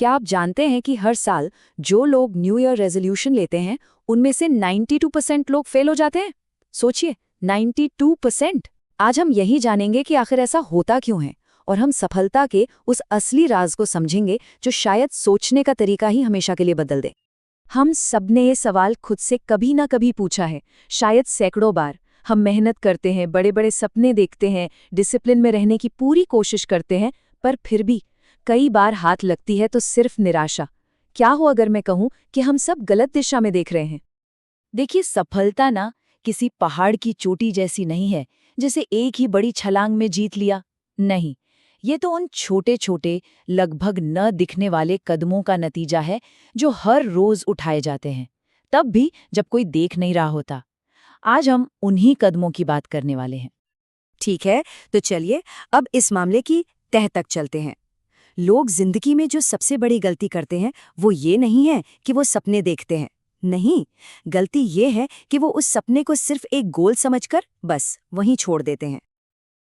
क्या आप जानते हैं कि हर साल जो लोग न्यू ईयर रेजोल्यूशन लेते हैं उनमें से 92% लोग फेल हो जाते हैं? सोचिए, 92%। आज हम यही जानेंगे कि आखिर ऐसा होता क्यों है, और हम सफलता के उस असली राज को समझेंगे जो शायद सोचने का तरीका ही हमेशा के लिए बदल दे। हम सबने ये सवाल खुद से कभी ना कभी पूछा है, शायद सैकड़ों बार। हम मेहनत करते हैं, बड़े बड़े सपने देखते हैं, डिसिप्लिन में रहने की पूरी कोशिश करते हैं, पर फिर भी कई बार हाथ लगती है तो सिर्फ निराशा। क्या हो अगर मैं कहूं कि हम सब गलत दिशा में देख रहे हैं? देखिए, सफलता ना किसी पहाड़ की चोटी जैसी नहीं है जिसे एक ही बड़ी छलांग में जीत लिया। नहीं, ये तो उन छोटे छोटे, लगभग न दिखने वाले कदमों का नतीजा है जो हर रोज उठाए जाते हैं, तब भी जब कोई देख नहीं रहा होता। आज हम उन्हीं कदमों की बात करने वाले हैं। ठीक है, तो चलिए अब इस मामले की तह तक चलते हैं। लोग जिंदगी में जो सबसे बड़ी गलती करते हैं वो ये नहीं है कि वो सपने देखते हैं। नहीं, गलती ये है कि वो उस सपने को सिर्फ एक गोल समझकर बस वहीं छोड़ देते हैं।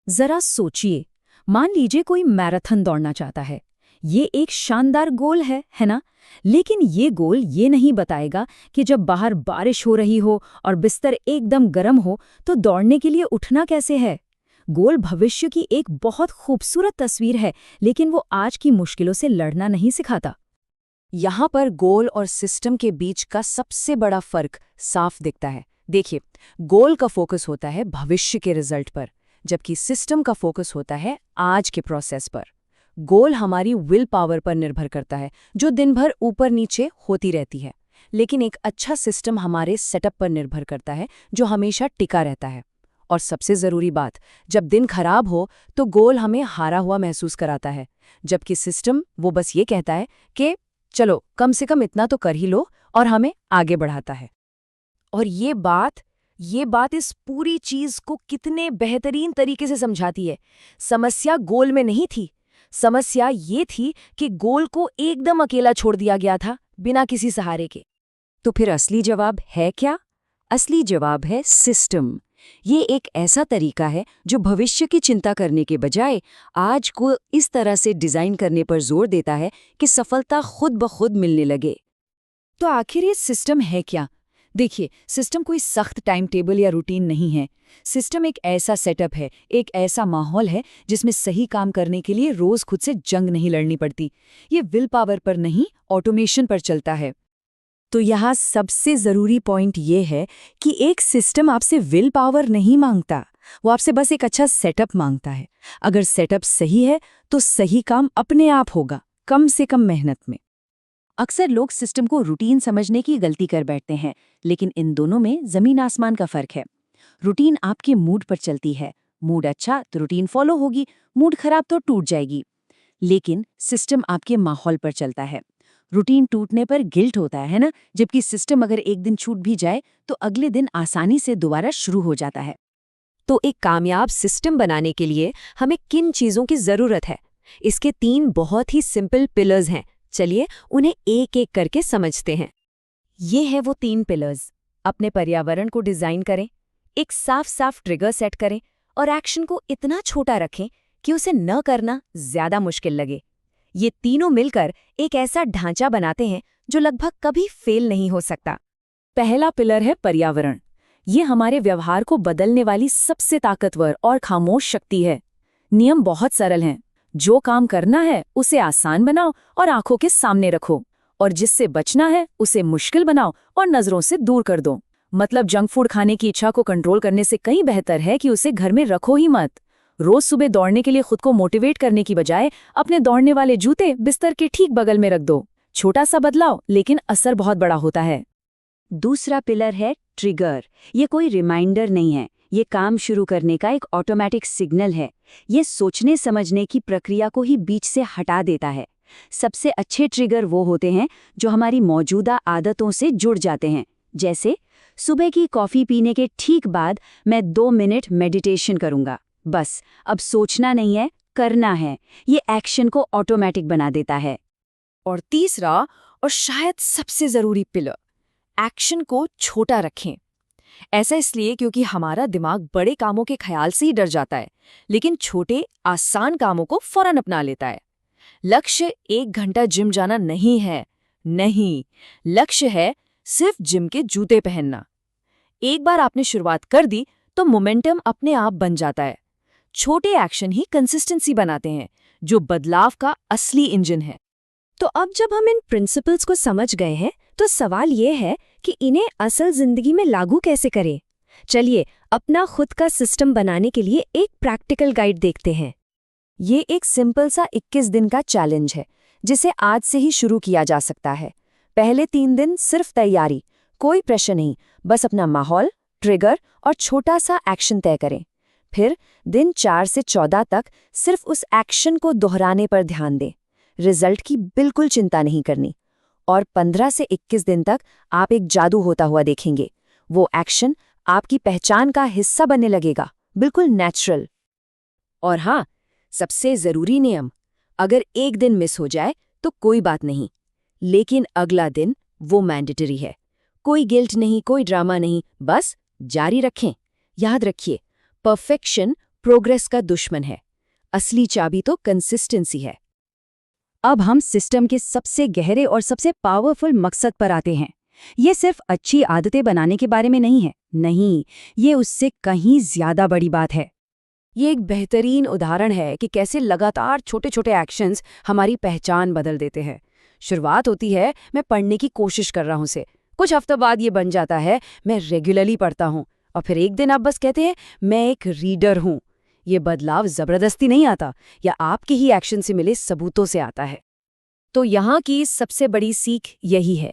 जरा सोचिए, मान लीजिए कोई मैराथन दौड़ना चाहता है। ये एक शानदार गोल है ना? लेकिन ये गोल ये नहीं बताएगा कि जब बाहर बारिश हो रही हो और बिस्तर एकदम गर्म हो तो दौड़ने के लिए उठना कैसे है। गोल भविष्य की एक बहुत खूबसूरत तस्वीर है, लेकिन वो आज की मुश्किलों से लड़ना नहीं सिखाता। यहाँ पर गोल और सिस्टम के बीच का सबसे बड़ा फर्क साफ दिखता है। देखिए, गोल का फोकस होता है भविष्य के रिजल्ट पर, जबकि सिस्टम का फोकस होता है आज के प्रोसेस पर। गोल हमारी विल पावर पर निर्भर करता है, जो दिन भर ऊपर नीचे होती रहती है, लेकिन एक अच्छा सिस्टम हमारे सेटअप पर निर्भर करता है, जो हमेशा टिका रहता है। और सबसे ज़रूरी बात, जब दिन खराब हो तो गोल हमें हारा हुआ महसूस कराता है, जबकि सिस्टम वो बस ये कहता है कि चलो कम से कम इतना तो कर ही लो, और हमें आगे बढ़ाता है। और ये बात इस पूरी चीज को कितने बेहतरीन तरीके से समझाती है। समस्या गोल में नहीं थी, समस्या ये थी कि गोल को एकदम अकेला छोड़ दिया गया था, बिना किसी सहारे के। तो फिर असली जवाब है क्या? असली जवाब है सिस्टम। ये एक ऐसा तरीका है जो भविष्य की चिंता करने के बजाय आज को इस तरह से डिजाइन करने पर जोर देता है कि सफलता खुद ब खुद मिलने लगे। तो आखिर ये सिस्टम है क्या? देखिए, सिस्टम कोई सख्त टाइम टेबल या रूटीन नहीं है। सिस्टम एक ऐसा सेटअप है, एक ऐसा माहौल है जिसमें सही काम करने के लिए रोज खुद से जंग नहीं लड़नी पड़ती। ये विल पावर पर नहीं, ऑटोमेशन पर चलता है। तो यहाँ सबसे ज़रूरी पॉइंट ये है कि एक सिस्टम आपसे विल पावर नहीं मांगता, वो आपसे बस एक अच्छा सेटअप मांगता है। अगर सेटअप सही है तो सही काम अपने आप होगा, कम से कम मेहनत में। अक्सर लोग सिस्टम को रूटीन समझने की गलती कर बैठते हैं, लेकिन इन दोनों में जमीन आसमान का फर्क है। रूटीन आपके मूड पर चलती है, मूड अच्छा तो रूटीन फॉलो होगी, मूड खराब तो टूट जाएगी। लेकिन सिस्टम आपके माहौल पर चलता है। रूटीन टूटने पर गिल्ट होता है ना, जबकि सिस्टम अगर एक दिन छूट भी जाए तो अगले दिन आसानी से दोबारा शुरू हो जाता है। तो एक कामयाब सिस्टम बनाने के लिए हमें किन चीज़ों की ज़रूरत है? इसके 3 बहुत ही सिंपल पिलर्स हैं। चलिए उन्हें एक एक करके समझते हैं। ये है वो 3 पिलर्स। अपने पर्यावरण को डिजाइन करें, एक साफ साफ ट्रिगर सेट करें, और एक्शन को इतना छोटा रखें कि उसे न करना ज्यादा मुश्किल लगे। ये तीनों मिलकर एक ऐसा ढांचा बनाते हैं जो लगभग कभी फेल नहीं हो सकता। पहला पिलर है पर्यावरण। ये हमारे व्यवहार को बदलने वाली सबसे ताकतवर और खामोश शक्ति है। नियम बहुत सरल हैं। जो काम करना है उसे आसान बनाओ और आंखों के सामने रखो, और जिससे बचना है उसे मुश्किल बनाओ और नजरों से दूर कर दो। मतलब जंक फूड खाने की इच्छा को कंट्रोल करने से कहीं बेहतर है कि उसे घर में रखो ही मत। रोज सुबह दौड़ने के लिए खुद को मोटिवेट करने की बजाय अपने दौड़ने वाले जूते बिस्तर के ठीक बगल में रख दो। छोटा सा बदलाव, लेकिन असर बहुत बड़ा होता है। दूसरा पिलर है ट्रिगर। ये कोई रिमाइंडर नहीं है, ये काम शुरू करने का एक ऑटोमेटिक सिग्नल है। ये सोचने समझने की प्रक्रिया को ही बीच से हटा देता है। सबसे अच्छे ट्रिगर वो होते हैं जो हमारी मौजूदा आदतों से जुड़ जाते हैं। जैसे सुबह की कॉफ़ी पीने के ठीक बाद मैं 2 मिनट मेडिटेशन करूंगा। बस अब सोचना नहीं है, करना है। ये एक्शन को ऑटोमेटिक बना देता है। और तीसरा और शायद सबसे जरूरी पिलर, एक्शन को छोटा रखें। ऐसा इसलिए क्योंकि हमारा दिमाग बड़े कामों के ख्याल से ही डर जाता है, लेकिन छोटे आसान कामों को फौरन अपना लेता है। लक्ष्य 1 घंटा जिम जाना नहीं है। नहीं, लक्ष्य है सिर्फ जिम के जूते पहनना। एक बार आपने शुरुआत कर दी तो मोमेंटम अपने आप बन जाता है। छोटे एक्शन ही कंसिस्टेंसी बनाते हैं, जो बदलाव का असली इंजन है। तो अब जब हम इन प्रिंसिपल्स को समझ गए हैं तो सवाल ये है कि इन्हें असल जिंदगी में लागू कैसे करें। चलिए अपना खुद का सिस्टम बनाने के लिए एक प्रैक्टिकल गाइड देखते हैं। ये एक सिंपल सा 21 दिन का चैलेंज है, जिसे आज से ही शुरू किया जा सकता है। पहले 3 दिन सिर्फ तैयारी, कोई प्रेशर नहीं, बस अपना माहौल, ट्रिगर और छोटा सा एक्शन तय करें। फिर दिन 4 से 14 तक सिर्फ उस एक्शन को दोहराने पर ध्यान दें। रिजल्ट की बिल्कुल चिंता नहीं करनी। और 15 से 21 दिन तक आप एक जादू होता हुआ देखेंगे। वो एक्शन आपकी पहचान का हिस्सा बनने लगेगा, बिल्कुल नेचुरल। और हाँ, सबसे जरूरी नियम, अगर एक दिन मिस हो जाए तो कोई बात नहीं, लेकिन अगला दिन वो मैंडेटरी है। कोई गिल्ट नहीं, कोई ड्रामा नहीं, बस जारी रखें। याद रखिए, परफेक्शन प्रोग्रेस का दुश्मन है। असली चाबी तो कंसिस्टेंसी है। अब हम सिस्टम के सबसे गहरे और सबसे पावरफुल मकसद पर आते हैं। ये सिर्फ अच्छी आदतें बनाने के बारे में नहीं है, नहीं, ये उससे कहीं ज्यादा बड़ी बात है। ये एक बेहतरीन उदाहरण है कि कैसे लगातार छोटे छोटे एक्शंस हमारी पहचान बदल देते हैं। शुरुआत होती है मैं पढ़ने की कोशिश कर रहा हूं से, कुछ हफ्तों बाद ये बन जाता है मैं रेगुलरली पढ़ता हूं, और फिर एक दिन आप बस कहते हैं मैं एक रीडर हूं। ये बदलाव जबरदस्ती नहीं आता, या आपके ही एक्शन से मिले सबूतों से आता है। तो यहाँ की सबसे बड़ी सीख यही है,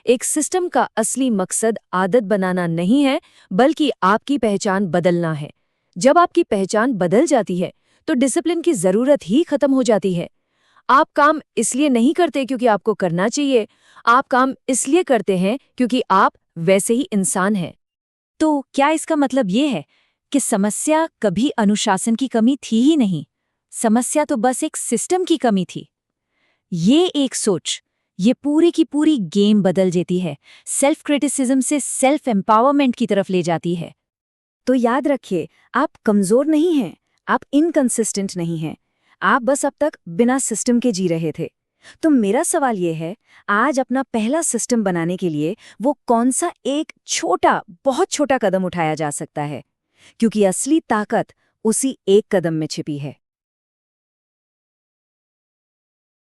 एक सिस्टम का असली मकसद आदत बनाना नहीं है, बल्कि आपकी पहचान बदलना है। जब आपकी पहचान बदल जाती है तो डिसिप्लिन की जरूरत ही खत्म हो जाती है। आप काम इसलिए नहीं करते क्योंकि आपको करना चाहिए, आप काम इसलिए करते हैं क्योंकि आप वैसे ही इंसान हैं। तो क्या इसका मतलब ये है कि समस्या कभी अनुशासन की कमी थी ही नहीं, समस्या तो बस एक सिस्टम की कमी थी? ये एक सोच, ये पूरी की पूरी गेम बदल देती है, सेल्फ क्रिटिसिज्म से सेल्फ एम्पावरमेंट की तरफ ले जाती है। तो याद रखिए, आप कमजोर नहीं हैं, आप इनकंसिस्टेंट नहीं हैं, आप बस अब तक बिना सिस्टम के जी रहे थे। तो मेरा सवाल ये है, आज अपना पहला सिस्टम बनाने के लिए वो कौन सा एक छोटा, बहुत छोटा कदम उठाया जा सकता है? क्योंकि असली ताकत उसी एक कदम में छिपी है।